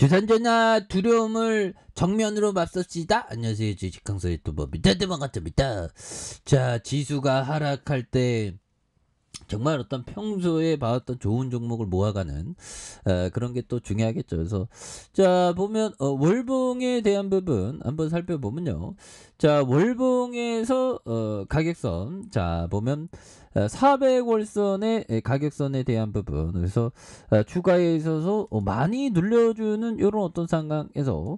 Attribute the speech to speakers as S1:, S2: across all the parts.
S1: 주산전화 두려움을 정면으로 맞섭시다. 안녕하세요. 주식강사 유튜버 밑에대방같습니다. 자, 지수가 하락할 때 정말 어떤 평소에 봐왔던 좋은 종목을 모아가는 그런 게 또 중요하겠죠. 그래서 자 보면 월봉에 대한 부분 한번 살펴보면요. 자 월봉에서 가격선 자 보면 400월선의 가격선에 대한 부분 그래서 주가에 있어서 많이 눌려주는 이런 어떤 상황에서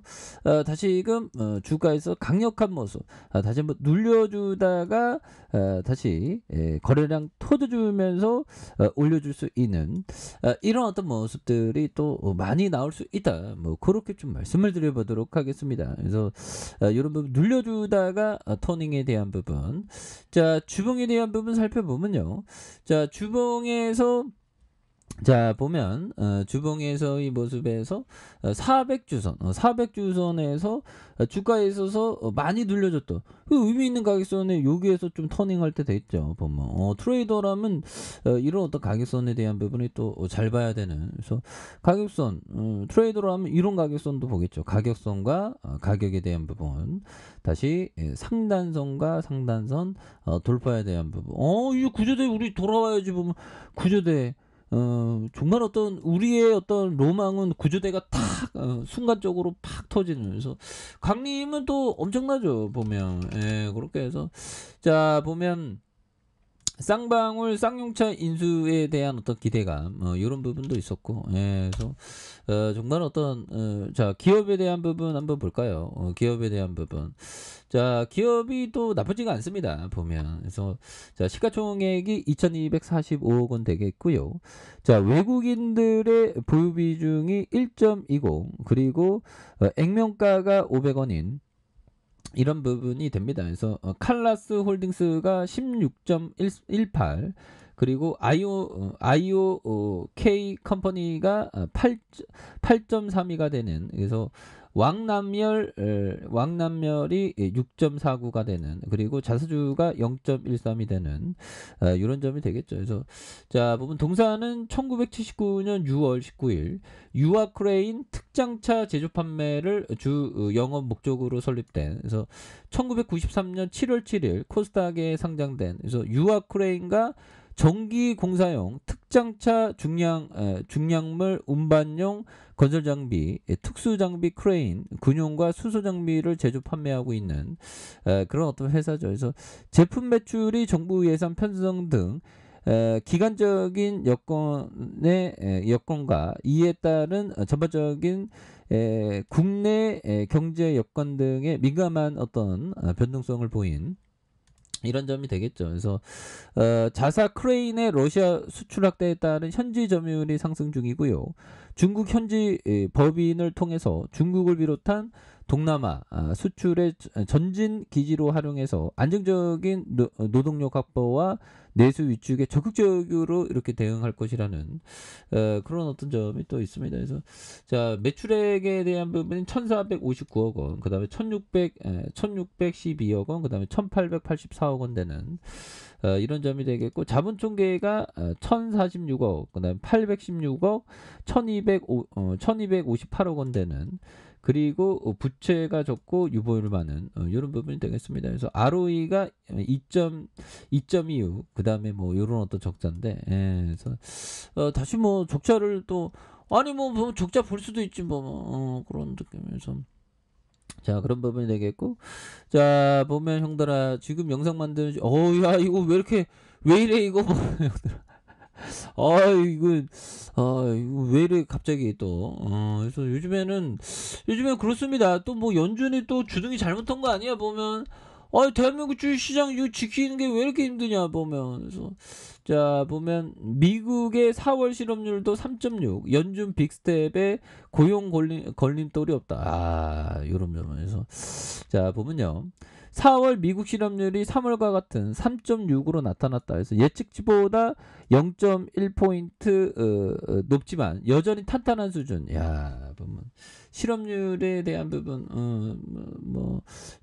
S1: 다시금 주가에서 강력한 모습 다시 한번 눌려주다가 다시 거래량 터져주면서 올려줄 수 있는 이런 어떤 모습들이 또 많이 나올 수 있다. 뭐 그렇게 좀 말씀을 드려보도록 하겠습니다. 그래서 이런 부분 눌려주다가 터닝에 대한 부분, 자 주봉에 대한 부분 살펴보면요. 자 주봉에서 자 보면 주봉에서의 모습에서 400주선 400주선에서 주가에 있어서 많이 눌려줬던 그 의미 있는 가격선에 여기에서 좀 터닝할 때 됐죠. 보면 트레이더라면 이런 어떤 가격선에 대한 부분이 또 잘 봐야 되는, 그래서 가격선 트레이더라면 이런 가격선도 보겠죠. 가격선과 가격에 대한 부분, 다시 상단선과 상단선 돌파에 대한 부분. 이 구조대 우리 돌아와야지. 보면 구조대 정말 어떤 우리의 어떤 로망은 구조대가 탁 순간적으로 팍 터지면서 강림은 또 엄청나죠. 보면 그렇게 해서 자 보면 쌍방울 쌍용차 인수에 대한 어떤 기대감 이런 부분도 있었고, 그래서 정말 어떤 자 기업에 대한 부분 한번 볼까요? 기업에 대한 부분, 자 기업이 또 나쁘지가 않습니다. 보면 그래서 자 시가총액이 2,245억 원 되겠고요. 자 외국인들의 보유 비중이 1.20, 그리고 액면가가 500원인 이런 부분이 됩니다. 그래서 칼라스 홀딩스가 16.18, 그리고 아이오 K 컴퍼니가 8.32가 되는, 그래서 왕남멸이 6.49가 되는, 그리고 자사주가 0.13이 되는 이런 점이 되겠죠. 그래서 자 보면 동사는 1979년 6월 19일 유아크레인 특장차 제조 판매를 주 영업 목적으로 설립된, 그래서 1993년 7월 7일 코스닥에 상장된, 그래서 유아크레인과 전기 공사용 특장차 중량물 운반용 건설 장비, 특수 장비 크레인, 군용과 수소 장비를 제조 판매하고 있는 그런 어떤 회사죠. 그래서 제품 매출이 정부 예산 편성 등 기간적인 여건과 이에 따른 전반적인 국내 경제 여건 등의 민감한 어떤 변동성을 보인 이런 점이 되겠죠. 그래서 자사 크레인의 러시아 수출 확대에 따른 현지 점유율이 상승 중이고요. 중국 현지 법인을 통해서 중국을 비롯한 동남아 수출의 전진 기지로 활용해서 안정적인 노동력 확보와 내수 위축에 적극적으로 이렇게 대응할 것이라는 그런 어떤 점이 또 있습니다. 그래서 자 매출액에 대한 부분은 1,459억 원, 그 다음에 1,612억 원, 그 다음에 1,884억 원 되는 이런 점이 되겠고, 자본 총계가 1,046억, 그 다음에 816억, 1,258억 원 되는, 그리고 부채가 적고 유보율 많은 이런 부분이 되겠습니다. 그래서 ROE가 2.25, 그 다음에 뭐 이런 어떤 적자인데, 그래서 다시 뭐 적자를 또 아니 뭐 적자 볼 수도 있지 뭐 그런 느낌에서 자 그런 부분이 되겠고, 자 보면 형들아 지금 영상 만드는 야 이거 왜 이렇게 왜 이래 이거 뭐 형들아 이거 왜 이래 갑자기 또 그래서 요즘에는 그렇습니다. 또 뭐 연준이 또 주둥이 잘못한 거 아니야 보면, 대한민국 주식시장 이거 지키는 게 왜 이렇게 힘드냐 보면. 그래서 자 보면 미국의 4월 실업률도 3.6, 연준 빅스텝에 고용 걸림돌이 없다. 이런 점에서 자 보면요. 4월 미국 실업률이 3월과 같은 3.6으로 나타났다. 그래서 예측치보다 0.1포인트 높지만 여전히 탄탄한 수준. 야, 보면 실업률에 대한 부분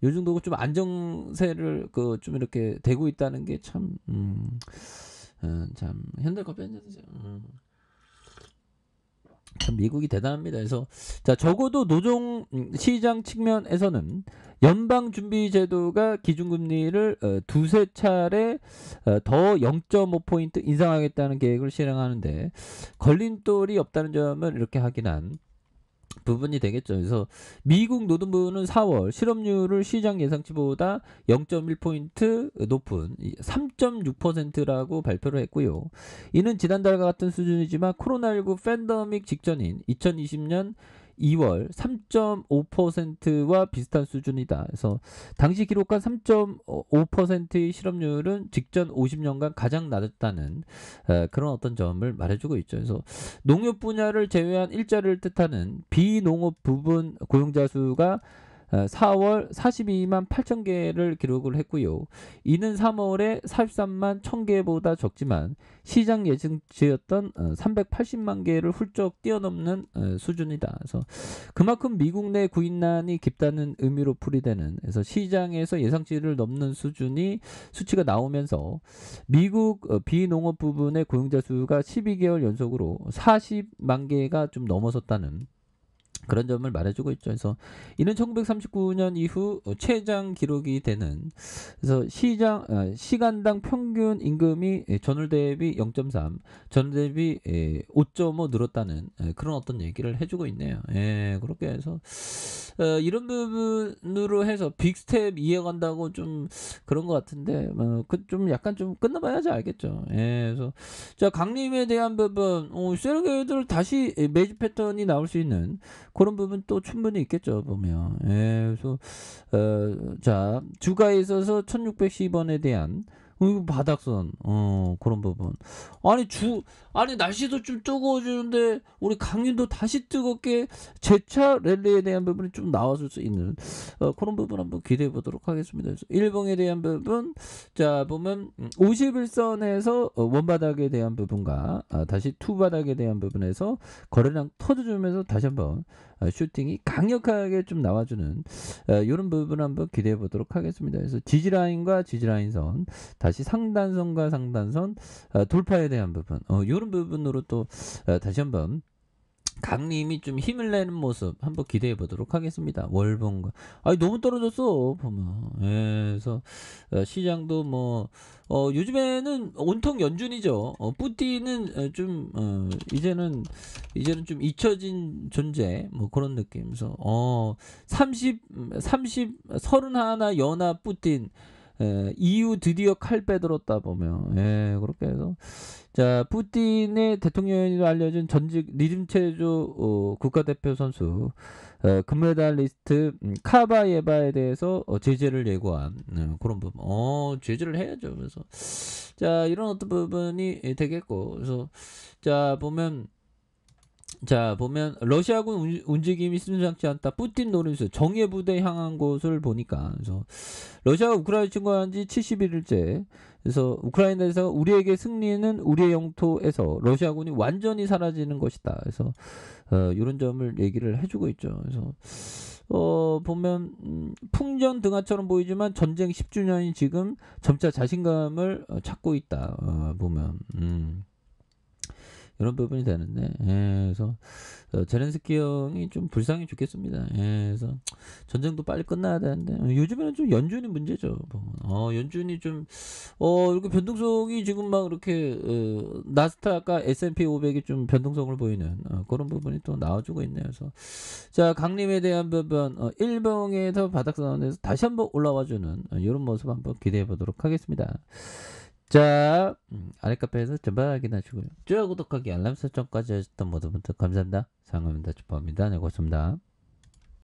S1: 요 정도 좀 안정세를 좀 이렇게 되고 있다는 게 참 참 현대커피 한잔 드세요. 참 미국이 대단합니다. 그래서 자 적어도 노동 시장 측면에서는 연방준비제도가 기준금리를 두세 차례 더 0.5포인트 인상하겠다는 계획을 실행하는데 걸림돌이 없다는 점을 이렇게 확인한 부분이 되겠죠. 그래서 미국 노동부는 4월 실업률을 시장 예상치보다 0.1포인트 높은 3.6%라고 발표를 했고요. 이는 지난달과 같은 수준이지만 코로나19 팬데믹 직전인 2020년 2월 3.5%와 비슷한 수준이다. 그래서 당시 기록한 3.5%의 실업률은 직전 50년간 가장 낮았다는 그런 어떤 점을 말해주고 있죠. 그래서 농협 분야를 제외한 일자리를 뜻하는 비농업 부분 고용자 수가 4월 42만 8천 개를 기록을 했고요. 이는 3월에 43만 1천 개보다 적지만 시장 예측치였던 380만 개를 훌쩍 뛰어넘는 수준이다. 그래서 그만큼 미국 내 구인난이 깊다는 의미로 풀이되는, 그래서 시장에서 예상치를 넘는 수치가 나오면서 미국 비농업 부분의 고용자 수가 12개월 연속으로 40만 개가 좀 넘어섰다는 그런 점을 말해주고 있죠. 그래서 이는 1939년 이후 최장 기록이 되는, 그래서 시간당 평균 임금이 전월 대비 0.3, 전월 대비 5.5 늘었다는 그런 어떤 얘기를 해주고 있네요. 예, 그렇게 해서 이런 부분으로 해서 빅스텝 이어간다고 좀 그런 것 같은데 좀 약간 좀 끝나봐야지 알겠죠. 예, 그래서 자 강림에 대한 부분 세력애들 다시 매집 패턴이 나올 수 있는 그런 부분 또 충분히 있겠죠 보면. 예, 그래서 자 주가에 있어서 1610원에 대한 바닥선 그런 부분. 아니 날씨도 좀 뜨거워지는데 우리 강림도 다시 뜨겁게 재차 랠리에 대한 부분이 좀 나왔을 수 있는 그런 부분 한번 기대해 보도록 하겠습니다. 그래서 일봉에 대한 부분 자 보면 51선에서 원바닥에 대한 부분과 다시 투바닥에 대한 부분에서 거래량 터져주면서 다시 한번 슈팅이 강력하게 좀 나와주는 이런 부분 한번 기대해 보도록 하겠습니다. 그래서 지지라인과 지지라인선 다시 상단선과 상단선 돌파에 대한 부분 이런 부분으로 또 다시 한번 강림이 좀 힘을 내는 모습 한번 기대해 보도록 하겠습니다. 월봉과 아니 너무 떨어졌어 보면. 예, 그래서 시장도 뭐 요즘에는 온통 연준이죠. 뿌띠는 좀 이제는 좀 잊혀진 존재 뭐 그런 느낌에서 31 연합 뿌틴 이후 드디어 칼 빼들었다 보면. 예, 그렇게 해서 자 푸틴의 대통령으로 알려진 전직 리듬체조 국가대표 선수 금메달리스트 카바예바에 대해서 제재를 예고한 그런 부분. 제재를 해야죠. 그래서 자 이런 어떤 부분이 되겠고, 그래서 자 보면 러시아군 움직임이 심상치 않다. 푸틴 노림수 정예 부대 향한 곳을 보니까, 그래서 러시아가 우크라이나 침공한 지 71일째. 그래서 우크라이나에서 우리에게 승리는 우리의 영토에서 러시아군이 완전히 사라지는 것이다. 그래서 이런 점을 얘기를 해주고 있죠. 그래서 보면 풍전 등화처럼 보이지만 전쟁 10주년이 지금 점차 자신감을 찾고 있다. 보면 이런 부분이 되는데, 예, 그래서 제렌스키 형이 좀 불쌍히 죽겠습니다. 예, 그래서 전쟁도 빨리 끝나야 되는데 요즘에는 좀 연준이 문제죠. 보면. 연준이 좀 이렇게 변동성이 지금 막 이렇게 나스닥과 S&P 500이 좀 변동성을 보이는 그런 부분이 또 나와주고 있네요. 그래서 자 강림에 대한 부분 일봉에서 바닥선에서 다시 한번 올라와주는 이런 모습 한번 기대해 보도록 하겠습니다. 자, 아래 카페에서 전반 확인하시고요. 좋아요, 구독하기, 알람 설정까지 하셨던 모든 분들 감사합니다. 상암입니다. 주포합니다. 네, 고맙습니다.